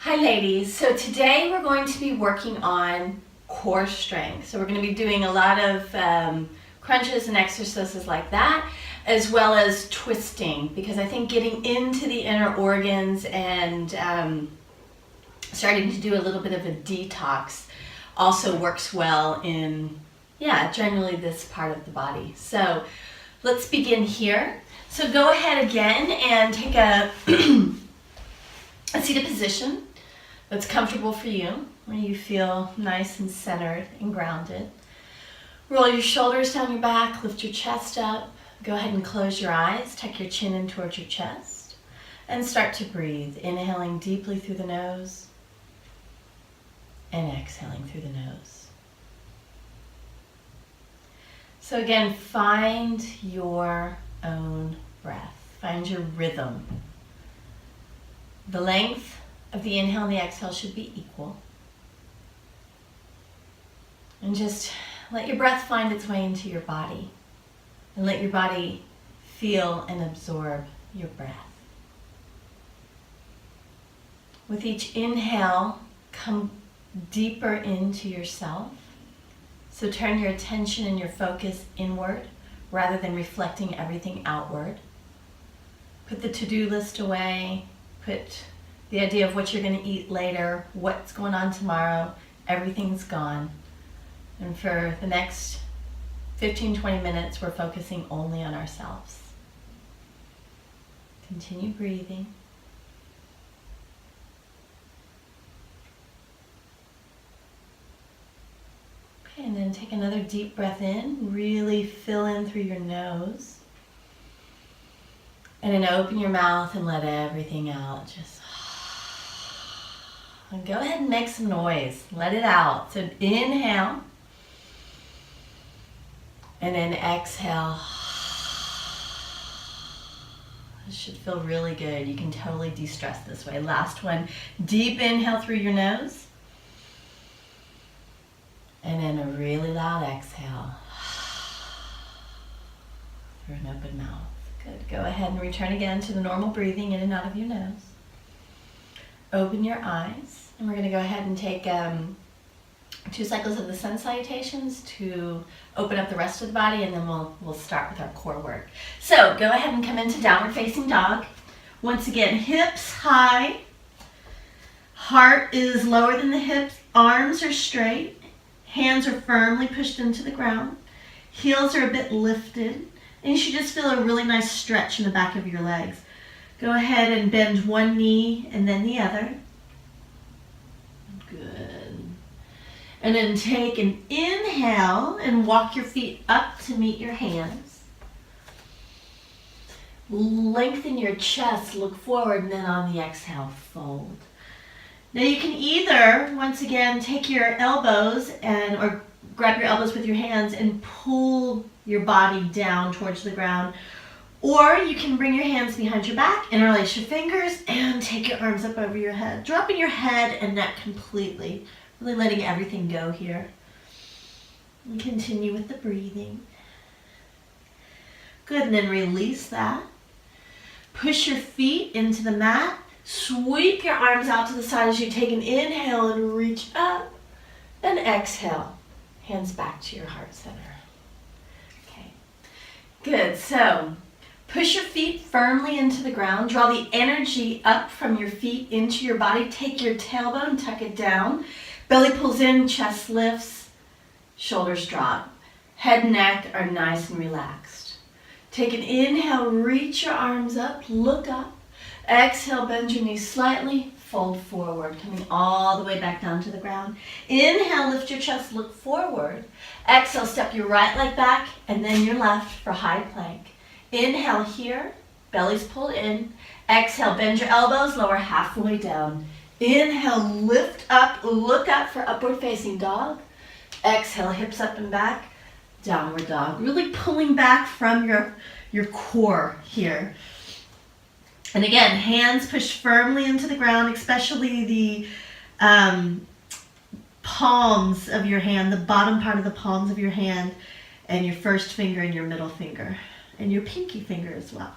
Hi ladies, so today we're going to be working on core strength. So we're going to be doing a lot of crunches and exercises like that, as well as twisting, because I think getting into the inner organs and starting to do a little bit of a detox also works well in, generally this part of the body. So let's begin here. So go ahead again and take a seated position that's comfortable for you, where you feel nice and centered and grounded. Roll your shoulders down your back, lift your chest up. Go ahead and close your eyes, tuck your chin in towards your chest, and start to breathe, inhaling deeply through the nose and exhaling through the nose. So again, find your own breath, find your rhythm. The length of the inhale and the exhale should be equal. And just let your breath find its way into your body. And let your body feel and absorb your breath. With each inhale, come deeper into yourself. So turn your attention and your focus inward rather than reflecting everything outward. Put the to-do list away. Put the idea of what you're going to eat later, what's going on tomorrow, everything's gone. And for the next 15-20 minutes, we're focusing only on ourselves. Continue breathing. Okay, and then take another deep breath in. Really fill in through your nose. And then open your mouth and let everything out. Just and go ahead and make some noise. Let it out. So inhale. And then exhale. This should feel really good. You can totally de-stress this way. Last one. Deep inhale through your nose. And then a really loud exhale. Through an open mouth. Good. Go ahead and return again to the normal breathing in and out of your nose. Open your eyes, and we're going to go ahead and take 2 cycles of the sun salutations to open up the rest of the body, and then we'll start with our core work. So go ahead and come into downward facing dog. Once again, hips high, heart is lower than the hips, arms are straight, hands are firmly pushed into the ground, heels are a bit lifted, and you should just feel a really nice stretch in the back of your legs. Go ahead and bend one knee and then the other. Good. And then take an inhale and walk your feet up to meet your hands. Lengthen your chest, look forward, and then on the exhale, fold. Now you can either, once again, take your elbows or grab your elbows with your hands and pull your body down towards the ground. Or you can bring your hands behind your back, interlace your fingers, and take your arms up over your head. Dropping your head and neck completely. Really letting everything go here. And continue with the breathing. Good, and then release that. Push your feet into the mat. Sweep your arms out to the side as you take an inhale and reach up. And exhale. Hands back to your heart center. Okay. Good, so push your feet firmly into the ground. Draw the energy up from your feet into your body. Take your tailbone, tuck it down. Belly pulls in, chest lifts, shoulders drop. Head and neck are nice and relaxed. Take an inhale, reach your arms up, look up. Exhale, bend your knees slightly, fold forward, coming all the way back down to the ground. Inhale, lift your chest, look forward. Exhale, step your right leg back, and then your left for high plank. Inhale here, belly's pulled in. Exhale, bend your elbows, lower halfway down. Inhale, lift up, look up for upward facing dog. Exhale, hips up and back, downward dog. Really pulling back from your core here. And again, hands push firmly into the ground, especially the palms of your hand, the bottom part of the palms of your hand, and your first finger and your middle finger. And your pinky finger as well.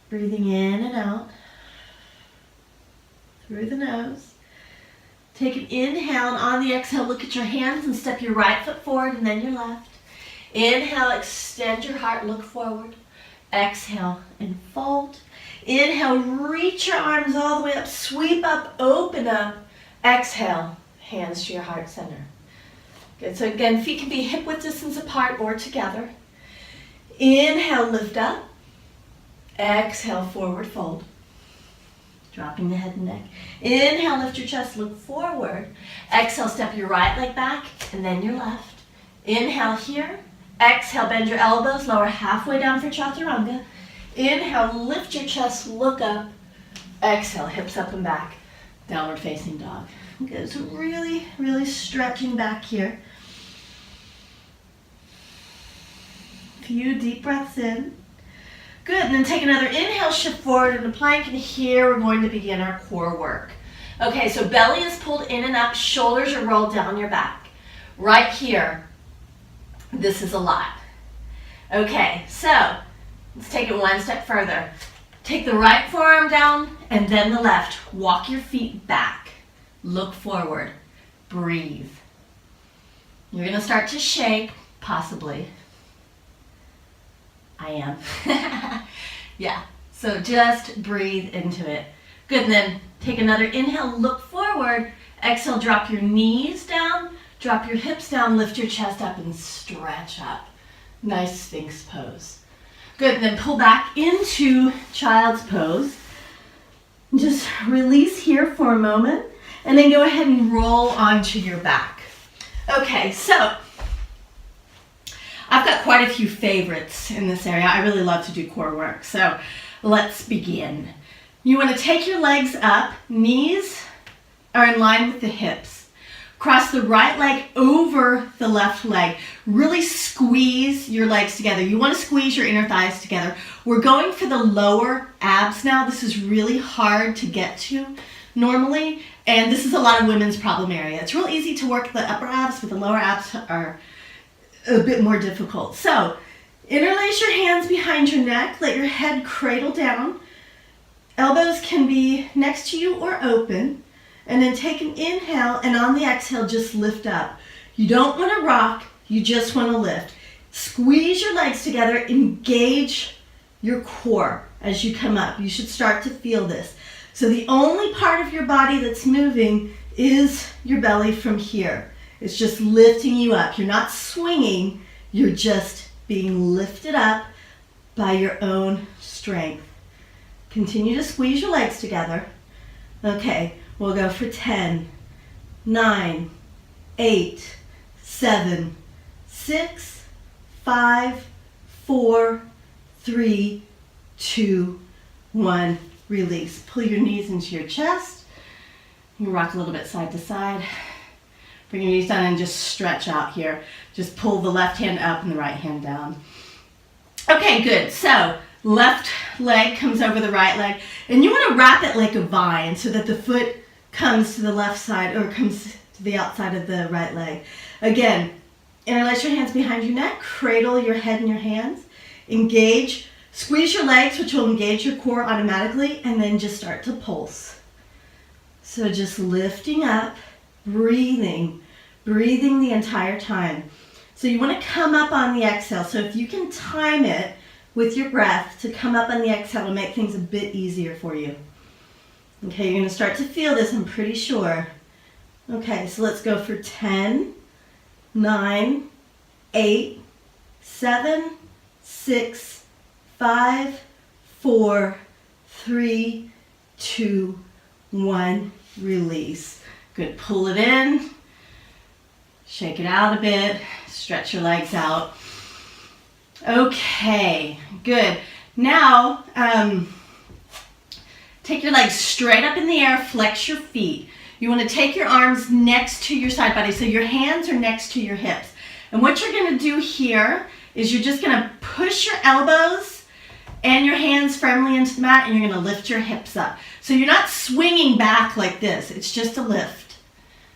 Breathing in and out. through the nose. Take an inhale, and on the exhale, look at your hands and step your right foot forward and then your left. Inhale, extend your heart, look forward. Exhale and fold. Inhale, reach your arms all the way up, sweep up, open up. Exhale, hands to your heart center. Good, so again, feet can be hip-width distance apart or together. Inhale, lift up. Exhale, forward fold. Dropping the head and neck. Inhale, lift your chest, look forward. Exhale, step your right leg back and then your left. Inhale here. Exhale, bend your elbows, lower halfway down for chaturanga. Inhale, lift your chest, look up. Exhale, hips up and back. Downward facing dog. Good, so really, really stretching back here. Few deep breaths in. Good, and then take another inhale, shift forward into plank, and here we're going to begin our core work. Okay, so belly is pulled in and up, shoulders are rolled down your back. Right here, this is a lot. Okay, so let's take it one step further. Take the right forearm down and then the left. Walk your feet back. Look forward. Breathe. You're going to start to shake, possibly. I am. Yeah, so just breathe into it. Good, and then take another inhale, look forward. Exhale, drop your knees down, drop your hips down, lift your chest up and stretch up. Nice Sphinx pose. Good, and then pull back into child's pose. Just release here for a moment and then go ahead and roll onto your back. Okay, so I've got quite a few favorites in this area. I really love to do core work, so let's begin. You want to take your legs up, knees are in line with the hips. Cross the right leg over the left leg. Really squeeze your legs together. You want to squeeze your inner thighs together. We're going for the lower abs now. This is really hard to get to normally, and this is a lot of women's problem area. It's real easy to work the upper abs, but the lower abs are a bit more difficult. So interlace your hands behind your neck. Let your head cradle down. Elbows can be next to you or open. And then take an inhale, and on the exhale, just lift up. You don't want to rock, you just want to lift. Squeeze your legs together, engage your core as you come up. You should start to feel this. So the only part of your body that's moving is your belly from here. It's just lifting you up. You're not swinging, you're just being lifted up by your own strength. Continue to squeeze your legs together. Okay. We'll go for 10, 9, 8, 7, 6, 5, 4, 3, 2, 1. Release. Pull your knees into your chest. You can rock a little bit side to side. Bring your knees down and just stretch out here. Just pull the left hand up and the right hand down. Okay, good. So left leg comes over the right leg. And you want to wrap it like a vine so that the foot comes to the left side or comes to the outside of the right leg. Again, interlace your hands behind your neck, cradle your head in your hands, engage, squeeze your legs, which will engage your core automatically, and then just start to pulse. So just lifting up, breathing the entire time. So you want to come up on the exhale. So if you can time it with your breath to come up on the exhale, it'll make things a bit easier for you. Okay, you're going to start to feel this, I'm pretty sure. Okay, so let's go for 10, 9, 8, 7, 6, 5, 4, 3, 2, 1. Release. Good, pull it in. Shake it out a bit. Stretch your legs out. Okay, good. Now, take your legs straight up in the air, flex your feet. You want to take your arms next to your side body, so your hands are next to your hips. And what you're going to do here is you're just going to push your elbows and your hands firmly into the mat, and you're going to lift your hips up. So you're not swinging back like this, it's just a lift.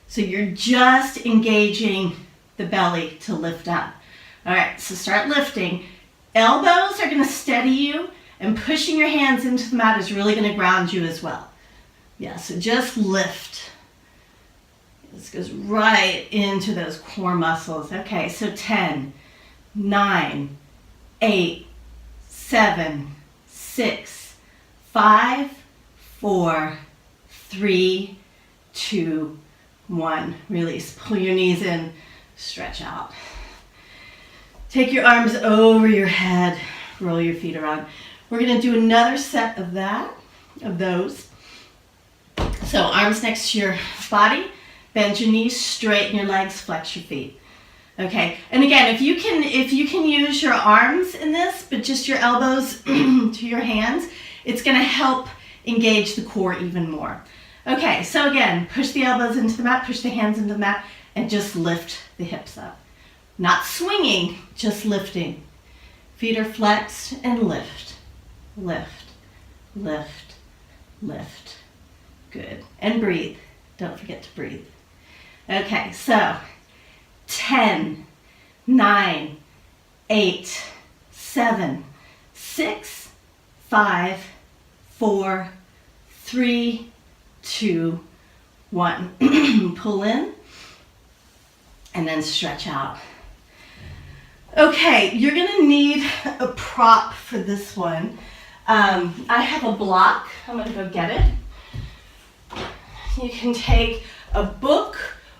So you're just engaging the belly to lift up. All right, so start lifting. Elbows are going to steady you, and pushing your hands into the mat is really going to ground you as well. Yeah, so just lift. This goes right into those core muscles. Okay, so 10, 9, 8, 7, 6, 5, 4, 3, 2, 1. Release. Pull your knees in, stretch out. Take your arms over your head, roll your feet around. We're going to do another set of those. So arms next to your body, bend your knees, straighten your legs, flex your feet. Okay, and again, if you can use your arms in this, but just your elbows to your hands, it's going to help engage the core even more. Okay, so again, push the elbows into the mat, push the hands into the mat, and just lift the hips up. Not swinging, just lifting. Feet are flexed and lift, lift, lift, lift. Good. And breathe. Don't forget to breathe. Okay, so 10, 9, 8, 7, 6, 5, 4, 3, 2, 1. Pull in and then stretch out. Okay, you're gonna need a prop for this one. I have a block. I'm gonna go get it. You can take a book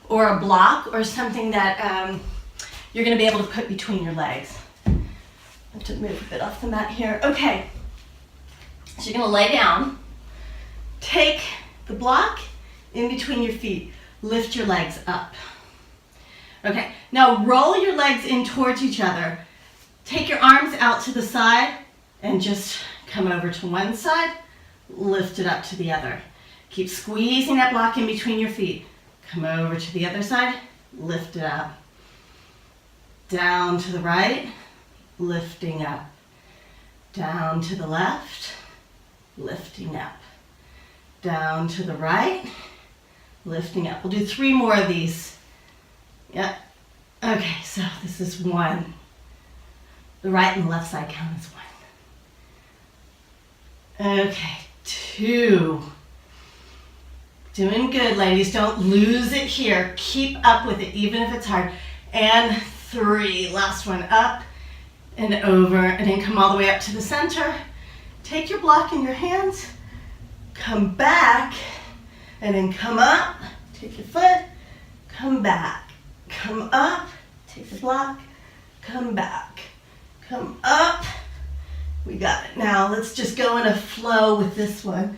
or a block or something that you're going to be able to put between your legs. I have to move a bit off the mat here. Okay, so you're going to lay down, take the block in between your feet, lift your legs up. Okay, now roll your legs in towards each other. Take your arms out to the side and just come over to one side, lift it up to the other. Keep squeezing that block in between your feet. Come over to the other side, lift it up. Down to the right, lifting up. Down to the left, lifting up. Down to the right, lifting up. We'll do 3 more of these. Yep. Okay, so this is 1. The right and left side count as 1. Okay, 2. Doing good, ladies. Don't lose it here. Keep up with it, even if it's hard. And 3. Last one, up and over, and then come all the way up to the center. Take your block in your hands, come back, and then come up. Take your foot, come back. Come up, take the block, come back. Come up. We got it. Now let's just go in a flow with this one.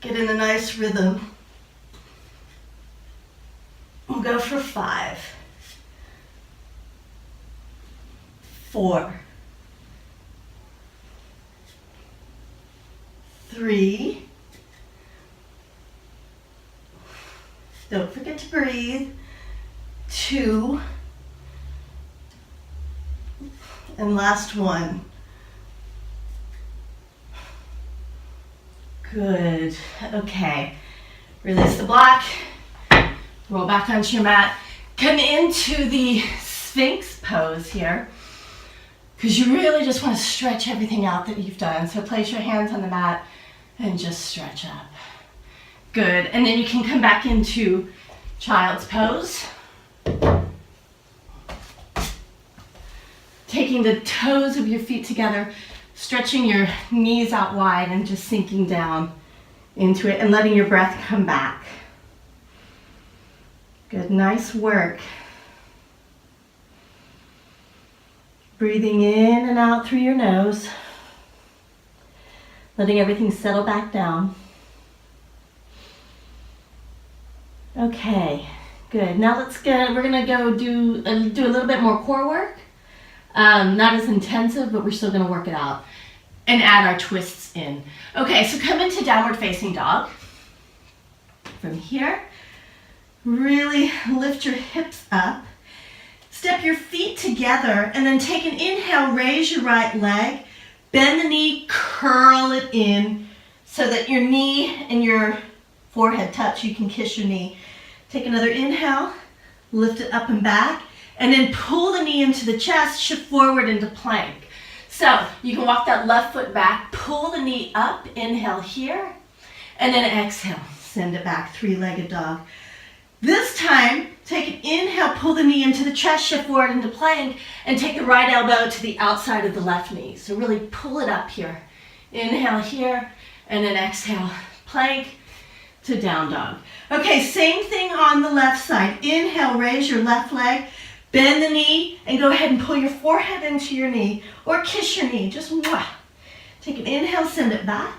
Get in a nice rhythm. We'll go for 5, 4, 3. Don't forget to breathe. 2. And last one. Good. Okay. Release the block. Roll back onto your mat. Come into the Sphinx pose here, because you really just want to stretch everything out that you've done. So place your hands on the mat and just stretch up. Good. And then you can come back into Child's pose. Taking the toes of your feet together, stretching your knees out wide and just sinking down into it and letting your breath come back. Good, nice work. Breathing in and out through your nose. Letting everything settle back down. Okay, good. Now we're gonna go do a little bit more core work. Not as intensive, but we're still gonna work it out and add our twists in. Okay, so come into downward facing dog. From here, really lift your hips up. Step your feet together and then take an inhale, raise your right leg, bend the knee, curl it in so that your knee and your forehead touch. You can kiss your knee. Take another inhale, lift it up and back, and then pull the knee into the chest, shift forward into plank. So you can walk that left foot back, pull the knee up, inhale here, and then exhale. send it back, three-legged dog. This time, take an inhale, pull the knee into the chest, shift forward into plank, and take the right elbow to the outside of the left knee. So really pull it up here. Inhale here, and then exhale, plank to down dog. Okay, same thing on the left side. Inhale, raise your left leg, bend the knee, and go ahead and pull your forehead into your knee, or kiss your knee, just mwah. Take an inhale, send it back.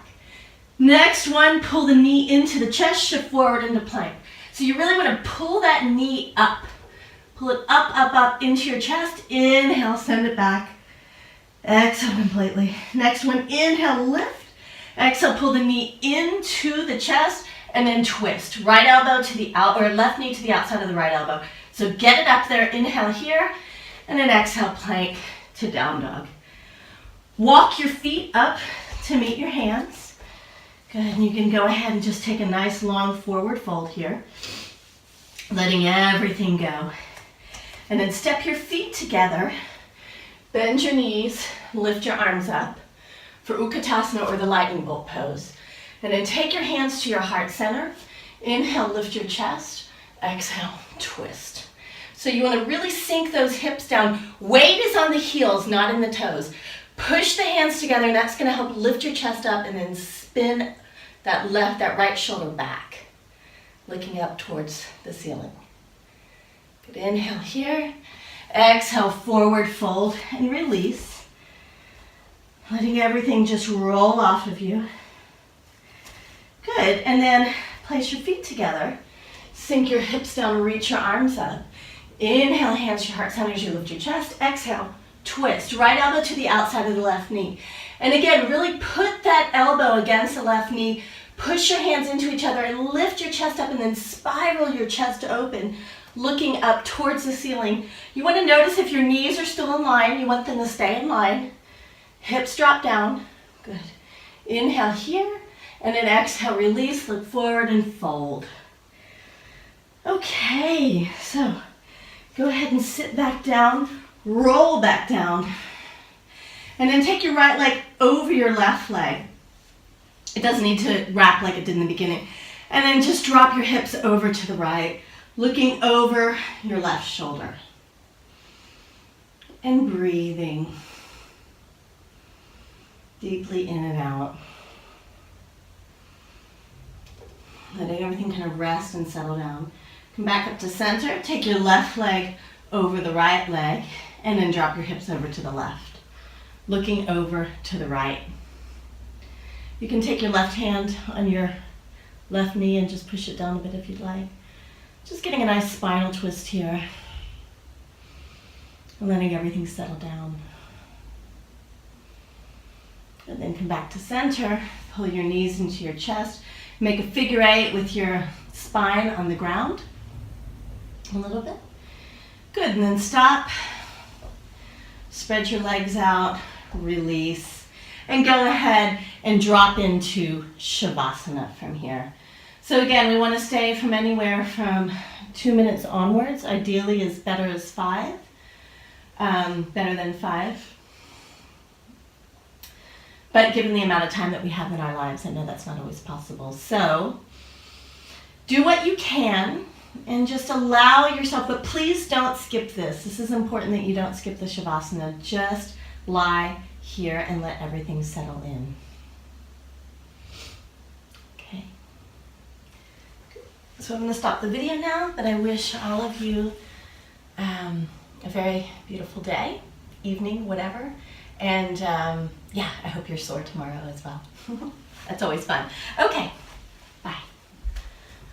Next one, pull the knee into the chest, shift forward into plank. So you really want to pull that knee up. Pull it up, up, up into your chest. Inhale, send it back. Exhale completely. Next one, inhale, lift. Exhale, pull the knee into the chest and then twist. Right elbow to the out, or left knee to the outside of the right elbow. So get it up there, inhale here, and then exhale, plank to down dog. Walk your feet up to meet your hands. Good, and you can go ahead and just take a nice long forward fold here, letting everything go. And then step your feet together, bend your knees, lift your arms up for Utkatasana or the lightning bolt pose. And then take your hands to your heart center. Inhale, lift your chest. Exhale, twist. So you want to really sink those hips down. Weight is on the heels, not in the toes. Push the hands together, and that's going to help lift your chest up, and then spin that right shoulder back, looking up towards the ceiling. Good, inhale here. Exhale, forward fold and release. Letting everything just roll off of you. Good, and then place your feet together. Sink your hips down, reach your arms up. Inhale, hands to your heart center as you lift your chest. Exhale, twist. Right elbow to the outside of the left knee. And again, really put that elbow against the left knee. Push your hands into each other and lift your chest up, and then spiral your chest open, looking up towards the ceiling. You want to notice if your knees are still in line. You want them to stay in line. Hips drop down. Good. Inhale here, and then exhale, release, look forward and fold. Okay, so go ahead and sit back down, roll back down, and then take your right leg over your left leg. It doesn't need to wrap like it did in the beginning. And then just drop your hips over to the right, looking over your left shoulder. And breathing deeply in and out. Letting everything kind of rest and settle down. Come back up to center. Take your left leg over the right leg, and then drop your hips over to the left, looking over to the right. You can take your left hand on your left knee and just push it down a bit if you'd like. Just getting a nice spinal twist here. And letting everything settle down. And then come back to center. Pull your knees into your chest. Make a figure eight with your spine on the ground. A little bit. Good, and then stop. Spread your legs out. Release. And go ahead and drop into Shavasana from here. So again, we want to stay from anywhere from 2 minutes onwards. Ideally is better as 5. Better than 5. But given the amount of time that we have in our lives, I know that's not always possible. So do what you can and just allow yourself, but please don't skip this. This is important that you don't skip the Shavasana. Just lie here and let everything settle in. Okay. So I'm going to stop the video now, but I wish all of you a very beautiful day, evening, whatever. And yeah, I hope you're sore tomorrow as well. That's always fun. Okay.